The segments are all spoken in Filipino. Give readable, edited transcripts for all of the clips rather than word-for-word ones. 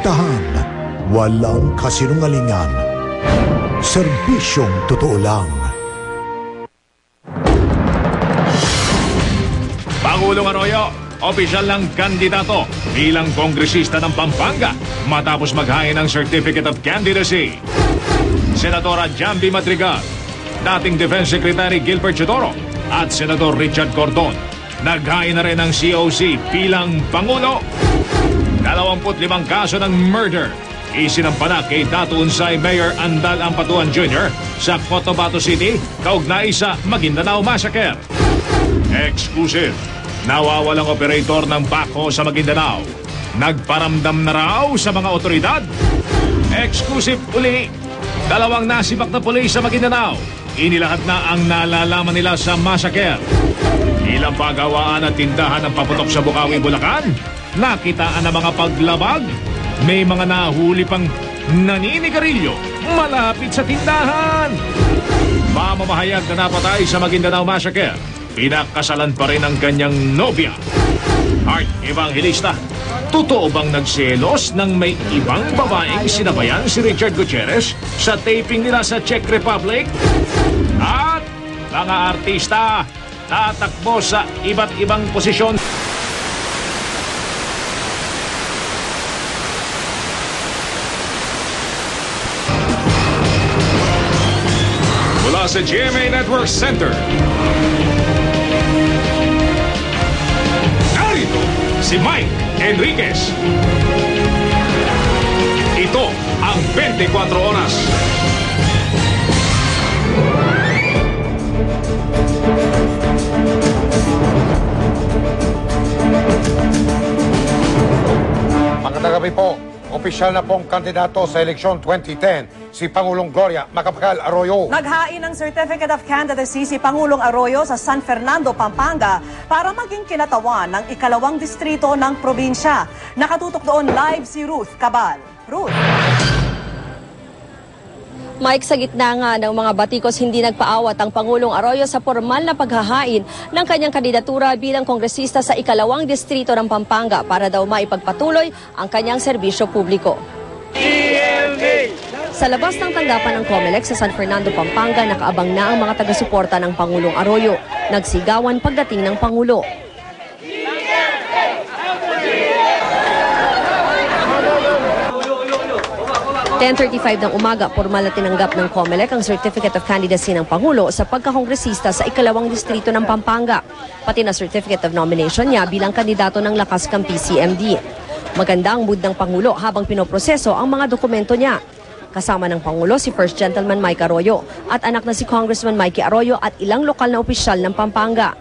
direktahan, walang kasinungalingan. Serbisyong totoo lang. Pangulong Arroyo, opisyal ng kandidato bilang kongresista ng Pampanga matapos maghain ng Certificate of Candidacy. Senadora Jambi Madrigal, dating Defense Secretary Gilbert Chodoro at Senador Richard Cordon naghain na rin ng COC bilang Pangulo. 25 kaso ng murder isinampa kay Datu Unsay Mayor Andal Ampatuan Jr. sa Cotabato City kaugnay sa Maguindanao Massacre. Exclusive, nawawalang operator ng backhoe sa Maguindanao. Nagparamdam na raw sa mga otoridad. Exclusive uli, 2 nasibak na pulis sa Maguindanao. Inilahat na ang nalalaman nila sa massacre. Ilang pagawaan at tindahan ng paputok sa Bukawi, Bulacan. Nakitaan ang mga paglabag. May mga nahuli pang naninigarilyo malapit sa tindahan. Mamamahayag na napatay sa Maguindanao Massacre. Pinakasalan pa rin ang kanyang nobya. Art Evangelista, totoo bang nagselos ng may ibang babaeng sinabayan si Richard Gutierrez sa taping nila sa Czech Republic? At mga artista, tatakbo sa iba't ibang posisyon. Mula sa GMA Network Center, narito si Mike Enriquez. Ito ang 24 Oras. Magandang gabi po. Opisyal na pong kandidato sa eleksyon 2010, si Pangulong Gloria Macapagal Arroyo. Naghain ng Certificate of Candidacy si Pangulong Arroyo sa San Fernando, Pampanga para maging kinatawan ng ikalawang distrito ng probinsya. Nakatutok doon live si Ruth Cabal. Ruth. Mike, sa gitna nga ng mga batikos, hindi nagpaawat ang Pangulong Arroyo sa formal na paghahain ng kanyang kandidatura bilang kongresista sa ikalawang distrito ng Pampanga para daw maipagpatuloy ang kanyang serbisyo publiko. Sa labas ng tanggapan ng COMELEC sa San Fernando, Pampanga, nakaabang na ang mga taga-suporta ng Pangulong Arroyo. Nagsigawan pagdating ng Pangulo. 10:35 ng umaga, formal na tinanggap ng COMELEC ang Certificate of Candidacy ng Pangulo sa pagkakongresista sa ikalawang distrito ng Pampanga, pati na Certificate of Nomination niya bilang kandidato ng Lakas Kampi CMD. Maganda ang mood ng Pangulo habang pinoproseso ang mga dokumento niya. Kasama ng Pangulo si First Gentleman Mike Arroyo at anak na si Congressman Mikey Arroyo at ilang lokal na opisyal ng Pampanga.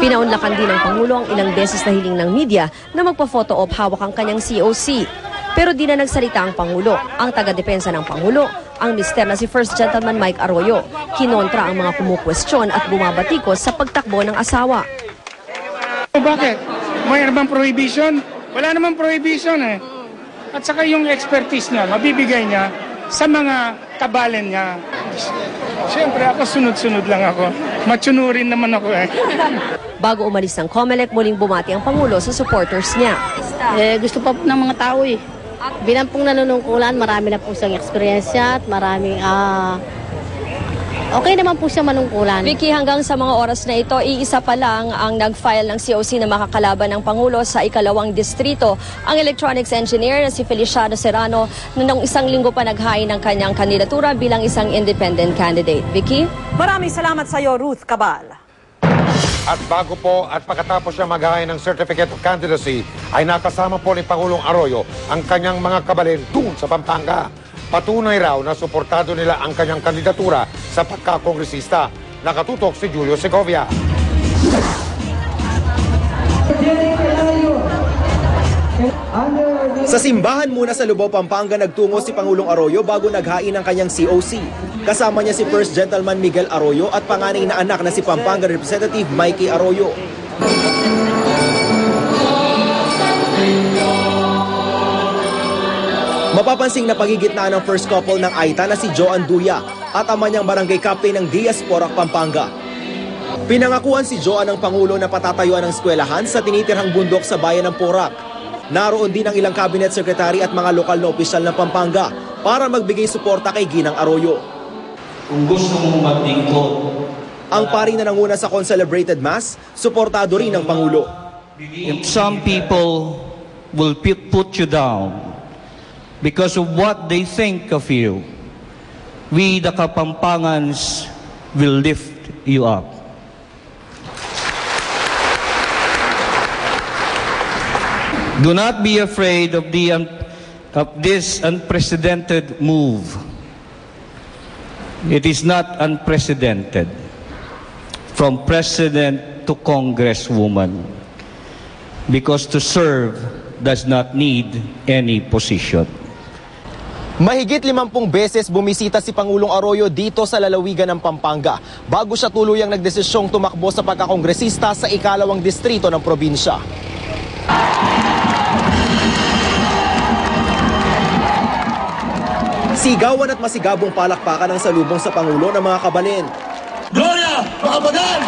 Pinaunlakan din ng Pangulo ang ilang beses na hiling ng media na magpa-photo op hawak ang kanyang COC. Pero di na nagsalita ang Pangulo. Ang taga-depensa ng Pangulo, ang mister na si First Gentleman Mike Arroyo, kinontra ang mga kumukwestiyon at bumabatikos sa pagtakbo ng asawa. Bakit? May ano bang prohibition? Wala namang prohibition eh. At saka yung expertise niya, mabibigay niya sa mga kabalen niya. Siyempre ako sunod-sunod lang ako. Matsunurin naman ako eh. Bago umalis ng COMELEC, muling bumati ang Pangulo sa supporters niya. Gusto pa ng mga tao eh. Bilang pong nanunungkulan, marami na po siyang eksperyensya at maraming okay naman po siya manungkulan. Vicky, hanggang sa mga oras na ito, iisa pa lang ang nag-file ng COC na makakalaban ng Pangulo sa ikalawang distrito. Ang electronics engineer na si Feliciano Serrano na nung isang linggo pa naghain ng kanyang kandidatura bilang isang independent candidate. Vicky? Maraming salamat sa iyo, Ruth Cabal. At bago po at pagkatapos siya maghain ng Certificate of Candidacy, ay nakasama po ni Pangulong Arroyo ang kanyang mga kabalin doon sa Pampanga. Patunay raw na suportado nila ang kanyang kandidatura sa pagkakongresista. Nakatutok si Julio Segovia. Sa simbahan muna sa Lubao, Pampanga, nagtungo si Pangulong Arroyo bago naghain ng kanyang COC. Kasama niya si First Gentleman Miguel Arroyo at panganay na anak na si Pampanga Representative Mikey Arroyo. Mapapansing na pagigitnaan ng first couple ng Aita na si Joan Duya at ama niyang barangay captain ng Diaspora, Pampanga. Pinangakuan si Joan ng Pangulo na patatayuan ng eskwelahan sa tinitirhang bundok sa bayan ng Porac. Naroon din ang ilang cabinet secretary at mga lokal na opisyal ng Pampanga para magbigay suporta kay Ginang Arroyo. Kung gusto mong maglingkod, Ang pari na nanguna sa concelebrated mass, suportado rin ng Pangulo. if some people will put you down because of what they think of you, we the Kapampangans will lift you up. Do not be afraid of this unprecedented move. It is not unprecedented. From President to Congresswoman. Because to serve does not need any position. Mahigit 50 beses bumisita si Pangulong Arroyo dito sa lalawigan ng Pampanga bago siya tuluyang nagdesisyong tumakbo sa pagkakongresista sa ikalawang distrito ng probinsya. Sigawan at masigabong palakpakan ang salubong sa Pangulo ng mga kabalin. Gloria! Makabagan!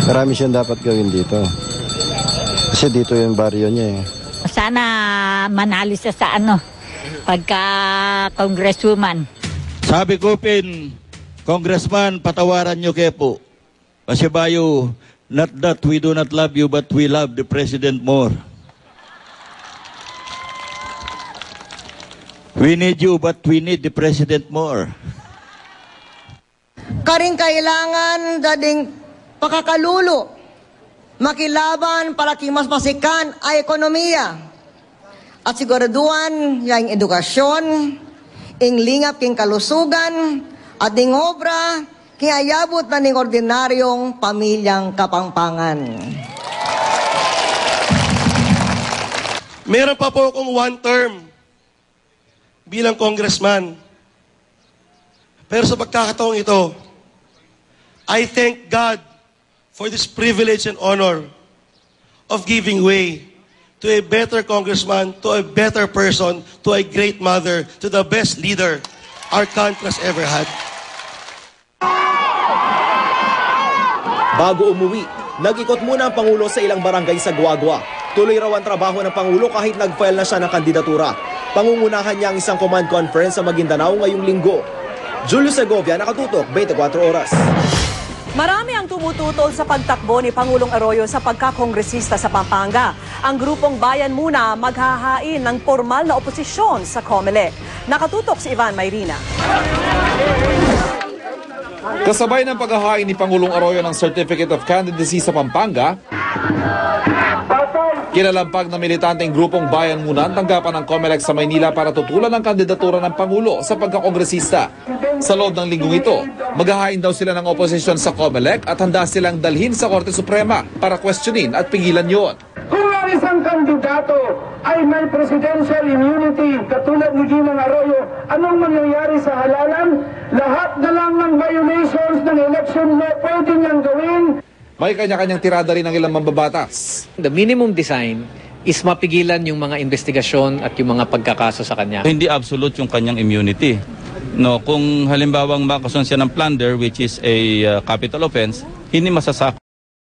Marami siyang dapat gawin dito. Kasi dito yung baryo niya eh. Sana manalo siya sa pagka-congresswoman. Sabi ko Congressman, patawaran niyo Kepo. Kasi bayo, not that we do not love you, but we love the President more. We need you, but we need the President more. Karing kailangan dading pakakalulo, makilaban para kimas masikan ay ekonomiya. At siguraduan yung edukasyon, ing lingap king kalusugan, at ding obra, king ayabot na ning ordinaryong pamilyang Kapampangan. Meron pa po akong one term bilang congressman. Pero sa pagkakataong ito, I thank God for this privilege and honor of giving way to a better congressman, to a better person, to a great mother, to the best leader our country has ever had. Bago umuwi, nag-ikot muna ang Pangulo sa ilang barangay sa Guagua. Tuloy raw ang trabaho ng Pangulo kahit nag-file na siya ng kandidatura. Pangungunahan niya ang isang command conference sa Maguindanao ngayong linggo. Julio Segovia, nakatutok, 24 oras. Marami ang tumututol sa pagtakbo ni Pangulong Arroyo sa pagkakongresista sa Pampanga. Ang grupong Bayan Muna maghahain ng formal na oposisyon sa COMELEC. Nakatutok si Ivan Mayrina. Kasabay ng paghahain ni Pangulong Arroyo ng Certificate of Candidacy sa Pampanga, kinalampag na militanteng grupong Bayan Muna ang tanggapan ng COMELEC sa Maynila para tutulan ang kandidatura ng Pangulo sa pagkakongresista. Sa loob ng linggong ito, maghahain daw sila ng oposisyon sa COMELEC at handa silang dalhin sa Korte Suprema para questionin at pigilan yon. Kung ang isang kandidato ay may presidential immunity katulad ni Ginang Arroyo, anong mangyayari sa halalan? Lahat na lang ng violations ng election law pwede niyang gawin. May kanya-kanyang tirada rin ng ilang mambabatas. The minimum design is mapigilan yung mga investigasyon at yung mga pagkakaso sa kanya. Hindi absolute yung kanyang immunity. No, kung halimbawang makasuhan siya ng plunder, which is a capital offense, hindi masasakop